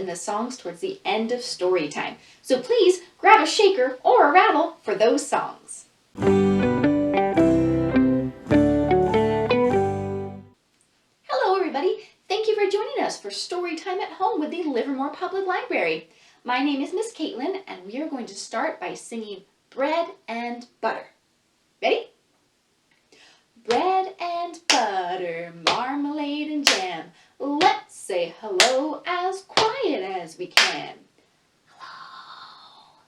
in the songs towards the end of story time. So please grab a shaker or a rattle for those songs. Hello everybody, thank you for joining us for Storytime at Home with the Livermore Public Library. My name is Miss Caitlin and we are going to start by singing Bread and Butter. Ready? Bread and butter, marmalade and jam. Let's say hello as quiet as we can. Hello.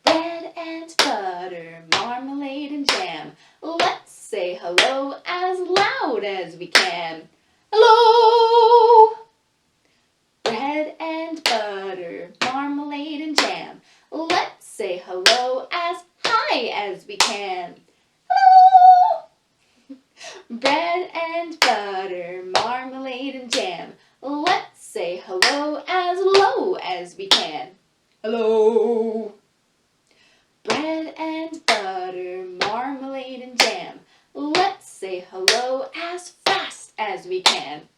Bread and butter, marmalade and jam. Let's say hello as loud as we can. Hello. Bread and butter, marmalade and jam. Let's say hello as high as we can. Hello! Bread and butter, marmalade and jam. Let's say hello as low as we can. Hello! Bread and butter, marmalade and jam. Let's say hello as fast as we can.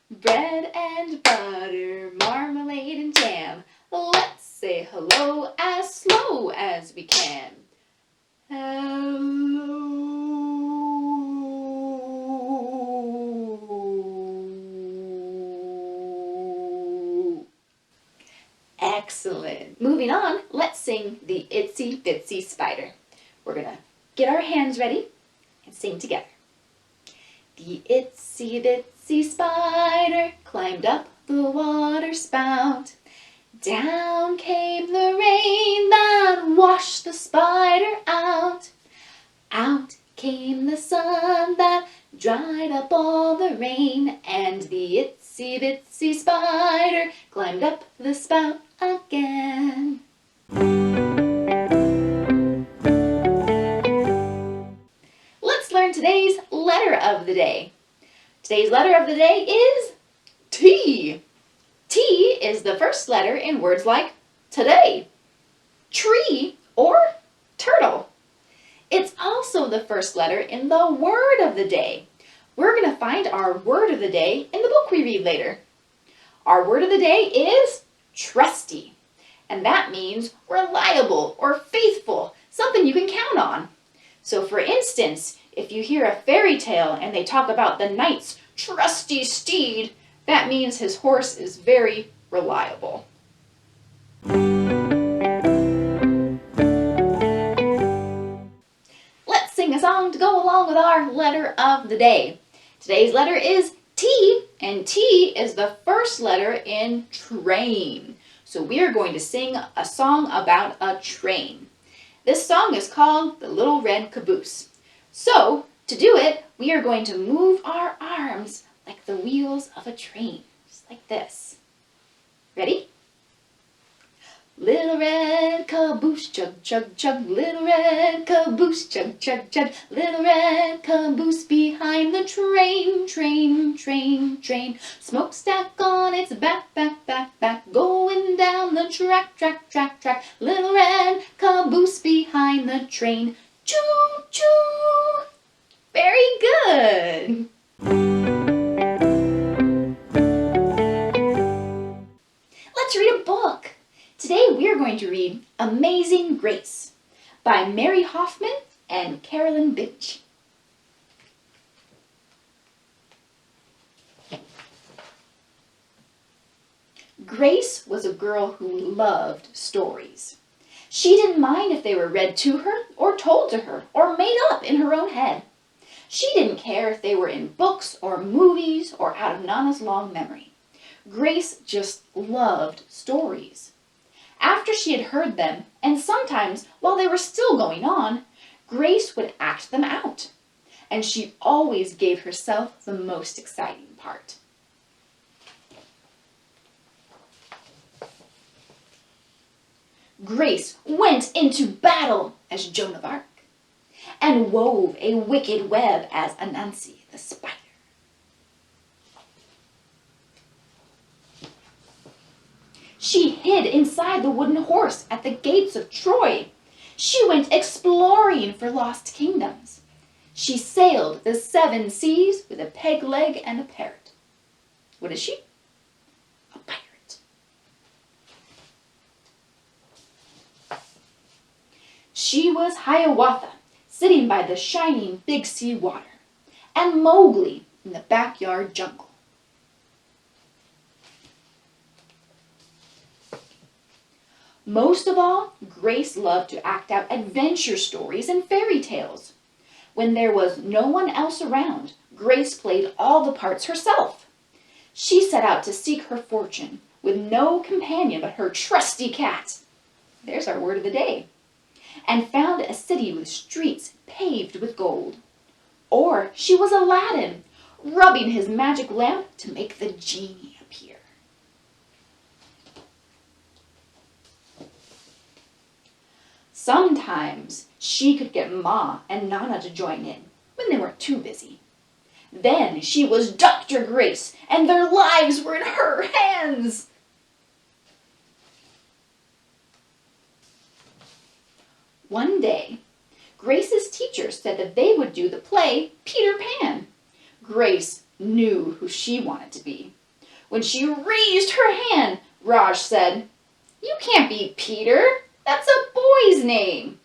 Bread and butter, marmalade and jam. Let's say hello as slow as we can. Hello. Excellent. Moving on, let's sing the Itsy Bitsy Spider. We're going to get our hands ready and sing together. The itsy bitsy spider climbed up the water spout. Down came the rain that washed the spider out. Out came the sun that dried up all the rain. And the itsy bitsy spider climbed up the spout again. Let's learn today's letter of the day. Today's letter of the day is T. T is the first letter in words like today, tree, or turtle. It's also the first letter in the word of the day. We're going to find our word of the day in the book we read later. Our word of the day is trusty, and that means reliable or faithful, something you can count on. So for instance, if you hear a fairy tale and they talk about the knight's trusty steed, that means his horse is very reliable. Let's sing a song to go along with our letter of the day. Today's letter is T, and T is the first letter in train. So we are going to sing a song about a train. This song is called The Little Red Caboose. So to do it, we are going to move our arms like the wheels of a train, just like this. Ready? Little red caboose, chug, chug, chug. Little red caboose, chug, chug, chug. Little red caboose behind the train, train, train, train. Smokestack on its back, back, back, back. Going down the track, track, track, track. Little red caboose behind the train. Choo, choo. Very good. Let's read a book. Today we are going to read Amazing Grace by Mary Hoffman and Carolyn Binch. Grace was a girl who loved stories. She didn't mind if they were read to her or told to her or made up in her own head. She didn't care if they were in books or movies or out of Nana's long memory. Grace just loved stories. After she had heard them, and sometimes while they were still going on, Grace would act them out. And she always gave herself the most exciting part. Grace went into battle as Joan of Arc and wove a wicked web as Anansi the spider. She hid inside the wooden horse at the gates of Troy. She went exploring for lost kingdoms. She sailed the 7 seas with a peg leg and a parrot. What is she? A pirate. She was Hiawatha, sitting by the shining Big Sea water, and Mowgli in the backyard jungle. Most of all, Grace loved to act out adventure stories and fairy tales. When there was no one else around, Grace played all the parts herself. She set out to seek her fortune with no companion but her trusty cat. There's our word of the day. And found a city with streets paved with gold. Or she was Aladdin, rubbing his magic lamp to make the genie appear. Sometimes she could get Ma and Nana to join in when they weren't too busy. Then she was Dr. Grace, and their lives were in her hands. One day, Grace's teacher said that they would do the play Peter Pan. Grace knew who she wanted to be. When she raised her hand, Raj said, "You can't be Peter. That's a boy's name."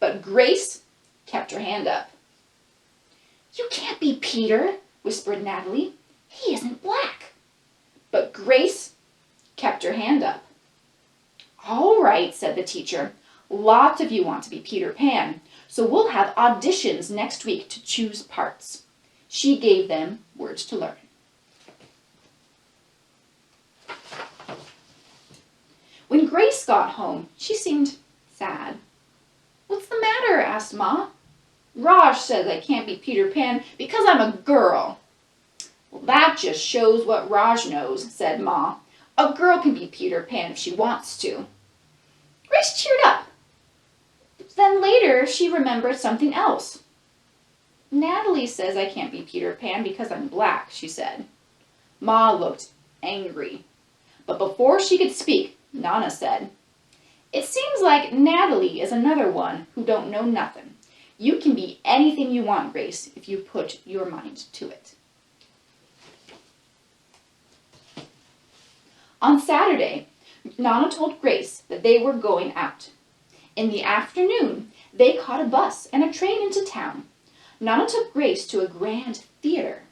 But Grace kept her hand up. "You can't be Peter," whispered Natalie. "He isn't black." But Grace kept her hand up. "All right," said the teacher. "Lots of you want to be Peter Pan, so we'll have auditions next week to choose parts." She gave them words to learn. When Grace got home, she seemed sad. "What's the matter?" asked Ma. "Raj says I can't be Peter Pan because I'm a girl." "Well, that just shows what Raj knows," said Ma. "A girl can be Peter Pan if she wants to." Grace cheered up. Then later she remembered something else. "Natalie says I can't be Peter Pan because I'm black," she said. Ma looked angry. But before she could speak, Nana said, "It seems like Natalie is another one who don't know nothing. You can be anything you want, Grace, if you put your mind to it." On Saturday, Nana told Grace that they were going out. In the afternoon, they caught a bus and a train into town. Nana took Grace to a grand theater.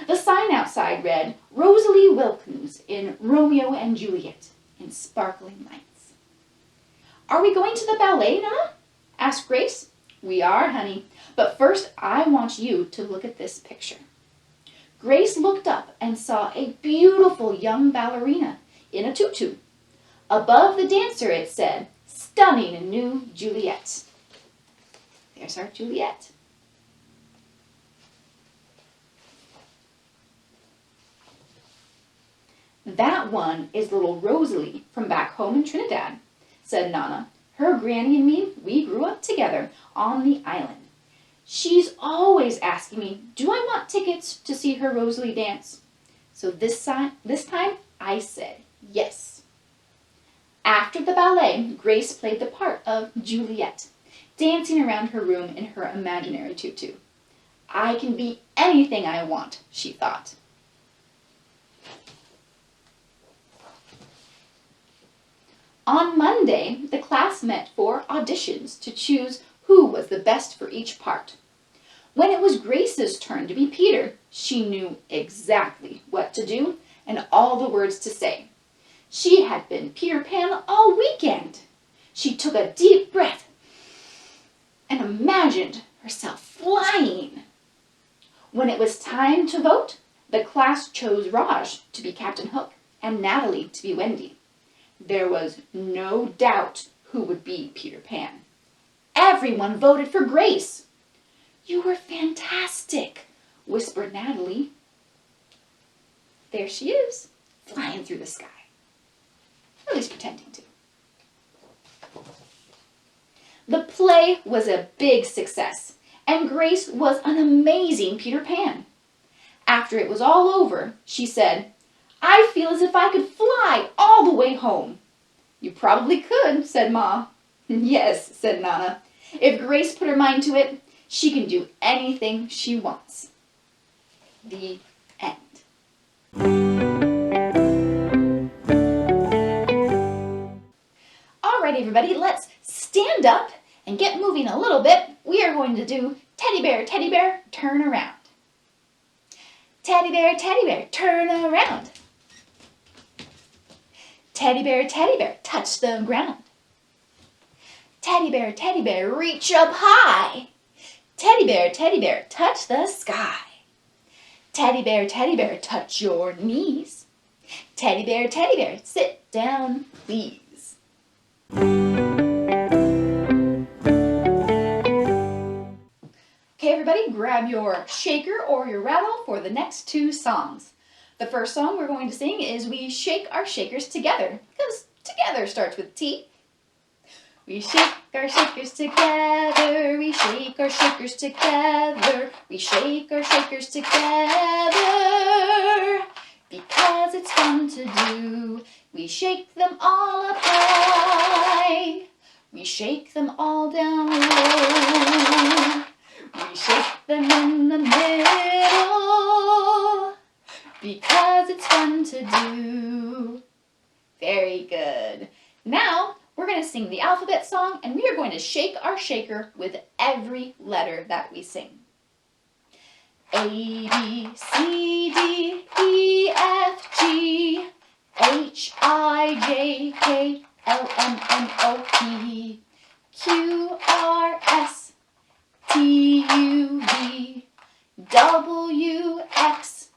The sign outside read, "Rosalie Wilkins in Romeo and Juliet," in sparkling lights. "Are we going to the ballet, Nana?" asked Grace. "We are, honey. But first, I want you to look at this picture." Grace looked up and saw a beautiful young ballerina in a tutu. Above the dancer, it said, "Stunning new Juliet." There's our Juliet. "That one is little Rosalie from back home in Trinidad," said Nana. "Her granny and me, we grew up together on the island. She's always asking me, do I want tickets to see her Rosalie dance? So this time I said yes." After the ballet, Grace played the part of Juliet, dancing around her room in her imaginary tutu. "I can be anything I want," she thought. On Monday, the class met for auditions to choose who was the best for each part. When it was Grace's turn to be Peter, she knew exactly what to do and all the words to say. She had been Peter Pan all weekend. She took a deep breath and imagined herself flying. When it was time to vote, the class chose Raj to be Captain Hook and Natalie to be Wendy. There was no doubt who would be Peter Pan. Everyone voted for Grace. "You were fantastic," whispered Natalie. There she is, flying through the sky. At least pretending to. The play was a big success, and Grace was an amazing Peter Pan. After it was all over, she said, "I feel as if I could fly all the way home." "You probably could," said Ma. "Yes," said Nana. "If Grace put her mind to it, she can do anything she wants." The end. stand up and get moving a little bit, we are going to do teddy bear, turn around. Teddy bear, turn around. Teddy bear, touch the ground. Teddy bear, reach up high. Teddy bear, touch the sky. Teddy bear, touch your knees. Teddy bear, sit down, please. Okay, everybody, grab your shaker or your rattle for the next two songs. The first song we're going to sing is We Shake Our Shakers Together, because together starts with T. We shake our shakers together, we shake our shakers together, we shake our shakers together, because it's fun to do. We shake them all up high, we shake them all down low, we shake them in the middle, because it's fun to do. Very good. Now, we're going to sing the alphabet song, and we are going to shake our shaker with every letter that we sing. A, B, C, D, E, F, G, H, I, J, K, L, M, N, O, P, Q, R, S, T, U, V, W, X,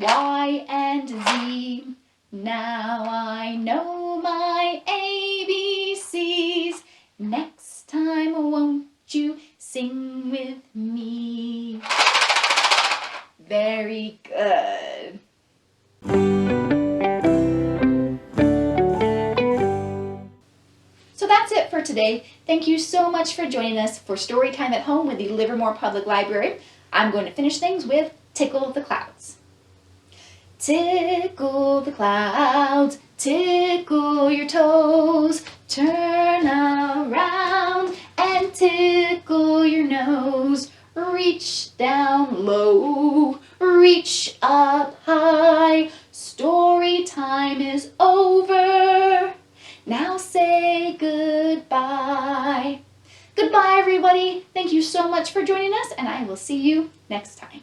Y, and Z. Now I know my ABCs. Next time, won't you sing with me? Very good. So that's it for today. Thank you so much for joining us for Storytime at Home with the Livermore Public Library. I'm going to finish things with Tickle the Clouds. Tickle the clouds, tickle your toes, turn around and tickle your nose. Reach down low, reach up high. Story time is over. Now say goodbye. Goodbye, everybody. Thank you so much for joining us, and I will see you next time.